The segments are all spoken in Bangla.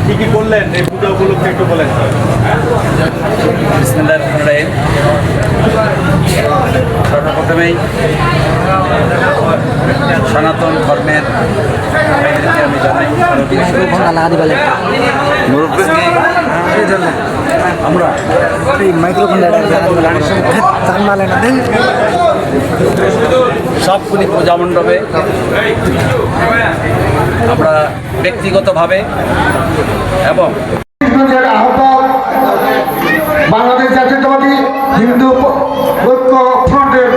কি কি করলেন এই পূজা উপলক্ষে একটু বলেন। সর্বপ্রথমেই সনাতন ধর্মের আমি জানাই আমরা এই মাইক্রোফোন সবগুলি পূজা মণ্ডপে আমরা ব্যক্তিগতভাবে এবং বাংলাদেশ জাতীয়তাবাদী হিন্দু ঐক্য ফ্রন্টের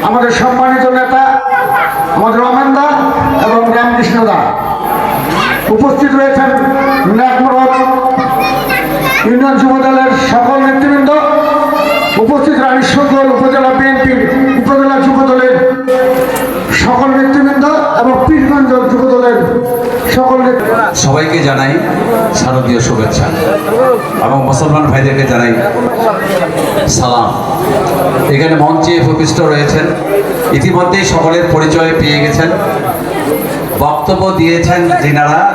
আমাদের সম্মানিত নেতা আমাদের রমেন দা এবং রামকৃষ্ণ দা উপস্থিত রয়েছেন নাকমরদ ইউনিয়ন যুবদলের সকল নেতৃবৃন্দ, উপস্থিত রানীশঙ্কর উপজেলা বিএনপির উপজেলা যুবদলের সকল নেতৃবৃন্দ এবং পীরগঞ্জ যুবদলের সকল নেতৃবৃন্দ। সবাইকে জানাই শারদীয় শুভেচ্ছা এবং মুসলমান ভাইদেরকে জানাই সালাম। এখানে মঞ্চে উপবিষ্ট রয়েছেন, ইতিমধ্যেই সকলের পরিচয় পেয়ে গেছেন, বক্তব্য দিয়েছেন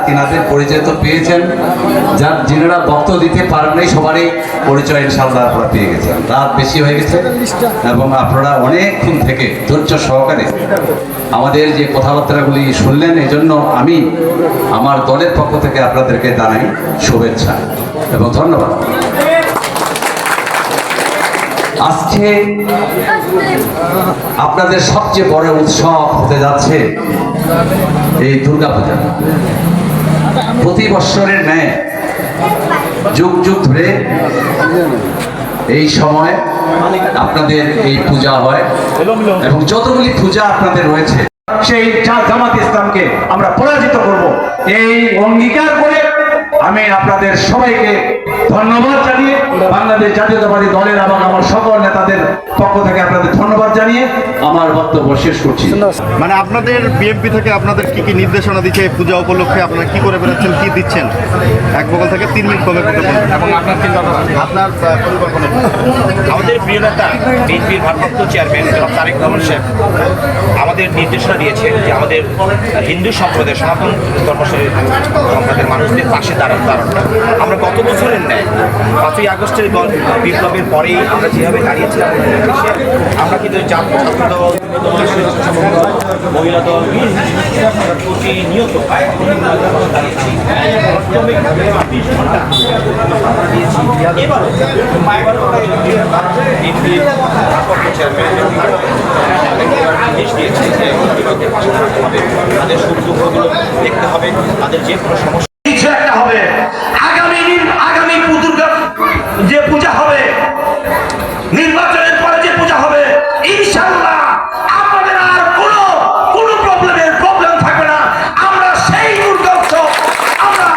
তিনাদের পরিচয় তো পেয়েছেন, যিনারা বক্তব্য দিতে পারেননি সবারই পরিচয় ইনশাআল্লাহ আপনারা পেয়ে গেছেন। রাত বেশি হয়ে গেছে এবং আপনারা অনেকক্ষণ থেকে ধৈর্য সহকারে আমাদের যে কথাবার্তাগুলি শুনলেন, এই জন্য আমি আমার দলের পক্ষ থেকে আপনাদেরকে জানাই শুভেচ্ছা এবং ধন্যবাদ। আজকে আপনাদের সবচেয়ে বড় উৎসব হতে যাচ্ছে এই দুর্গাপূজা। প্রতি বৎসরের ন্যায় যুগ যুগ ধরে এই সময় আপনাদের এই পূজা হয় এবং যতগুলি পূজা আপনাদের রয়েছে সেই জামাত ইসলামকে আমরা পরাজিত করব, এই অঙ্গীকার করে আমি আপনাদের সবাইকে ধন্যবাদ জানিয়ে বাংলাদেশ জাতীয়তাবাদী দলের এবং আমার সকল নেতাদের পক্ষ থেকে আপনাদের ধন্যবাদ জানিয়ে আমার বক্তব্য শেষ করছি। মানে আপনাদের বিএনপি থেকে আপনাদের কি কি নির্দেশনা দিচ্ছে পূজা উপলক্ষে, আপনারা কি করে বেরোচ্ছেন, কি দিচ্ছেন? এক বগল থেকে 3 মিনিট কমে করতে বলবেন এবং আপনার পরিকল্পনা। আমাদের প্রিয় নেতা বিএনপির ভারপ্রাপ্ত চেয়ারম্যান জনাব তারেক রহমান সাহেব আমাদের নির্দেশনা দিয়েছেন যে আমাদের হিন্দু সম্প্রদায় সনাতন ধর্ম সম্প্রদায়ের মানুষদের পাশে দাঁড়ানো। আমরা গত বছরের ন্যায় 5ই আগস্টের বিপ্লবের পরেই আমরা যেভাবে দাঁড়িয়েছিলাম আমরা কিন্তু জাতীয় ছাত্র দল, মহিলা দল প্রতিনিয়ত দাঁড়িয়েছি। এবারও নির্দেশ দিয়েছে যে পাশে থাকতে হবে, তাদের সুখ দুঃখগুলো দেখতে হবে, তাদের যে কোনো সমস্যা হবে। আগামী যে পূজা হবে, নির্বাচনের পরে যে পূজা হবে, ইনশাআল্লাহ আমাদের আর কোনো প্রবলেম থাকবে না। আমরা সেই দুর্গা উৎসব আমরা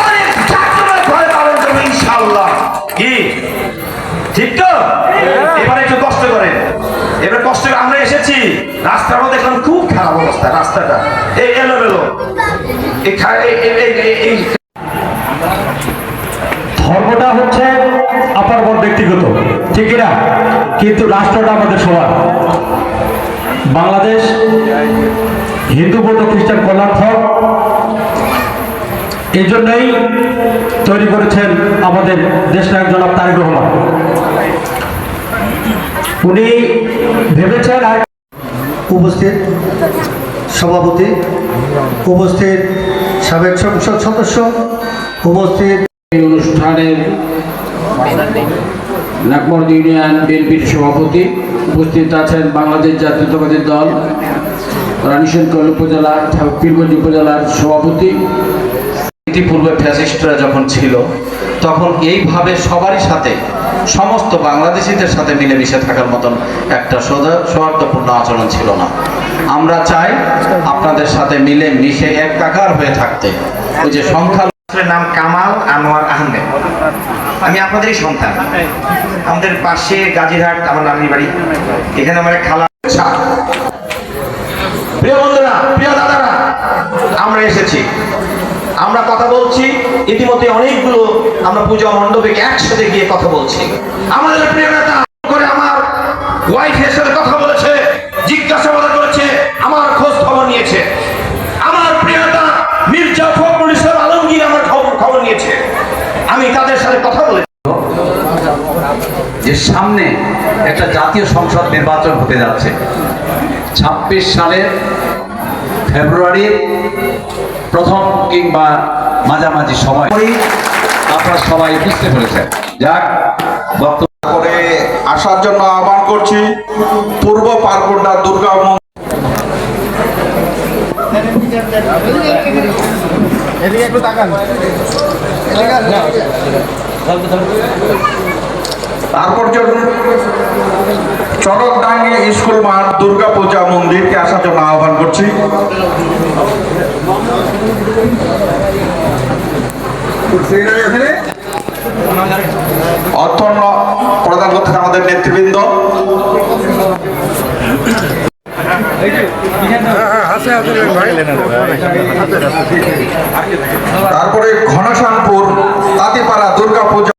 অনেক জাঁকজমকভাবে পালন করবো ইনশাআল্লাহ। কি ঠিক তো? এবারে একটু কষ্ট করেন, এবার কষ্ট করে আমরা এসেছি। রাস্তাটাও দেখলাম খুব খারাপ অবস্থা, রাস্তাটা এই এলোমেলো। ধর্মটা হচ্ছে আপনার ব্যক্তিগত, ঠিক না, কিন্তু রাষ্ট্রটা আমাদের সবার। বাংলাদেশ হিন্দু বৌদ্ধ খ্রিস্টান কল্যাণ ফ্রন্ট এই জন্যই তৈরি করেছেন আমাদের দেশনায়ক জনাব তারেক রহমান। উনি ভেবেছেন আর উপস্থিত সভাপতি, উপস্থিত সাবেক সংসদ সদস্য, উপস্থিত এই অনুষ্ঠানের নাকমরদ ইউনিয়ন বিএনপির সভাপতি, উপস্থিত আছেন বাংলাদেশ জাতীয়তাবাদী দল রানীশঙ্কর উপজেলা পীরগঞ্জ উপজেলার সভাপতি। ইতিপূর্বে ফ্যাসিস্টরা যখন ছিল তখন এইভাবে সবারই সাথে সমস্ত বাংলাদেশিদের সাথে মিলেমিশে থাকার মতন একটা সৌহার্দ্যপূর্ণ আচরণ ছিল না। আমরা চাই আপনাদের সাথে মিলে মিশে একাকার হয়ে থাকতে। ওই যে সংখ্যা নাম কামাল আনোয়ার আহমেদ, আমি আপনাদেরই সন্তান। আমাদের পাশে গাজীরহাট আমার নানির বাড়ি, এখানে আমার খালা। প্রিয় বন্ধুরা, প্রিয় দাদারা, আমরা এসেছি, আমরা কথা বলছি। ইতিমধ্যে অনেকগুলো আমরা পূজা মণ্ডপে একসাথে গিয়ে কথা বলছি। আমাদের প্রিয় নেতা করে আমার ওয়াইফ এর সাথে কথা বলেছে, জিজ্ঞাসাবাদ যে সামনে একটা জাতীয় সংসদ নির্বাচন হতে যাচ্ছে 26 সালের ফেব্রুয়ারির প্রথম কিংবা মাঝামাঝি সময় আপনারা সবাই বুঝতে পেরেছেন। যাক, বক্তব্য করে আসার জন্য আহ্বান করছি পূর্ব পারকুন্ডা দুর্গা তারপর চরকডাঙ্গি স্কুল মাঠ দুর্গা পূজা মন্দিরকে আসার জন্য আহ্বান করছি। অর্থন্য প্রদান করতেছে আমাদের নেতৃবৃন্দ। তারপরে ঘনশ্যামপুর তাঁতিপাড়া দুর্গা পূজা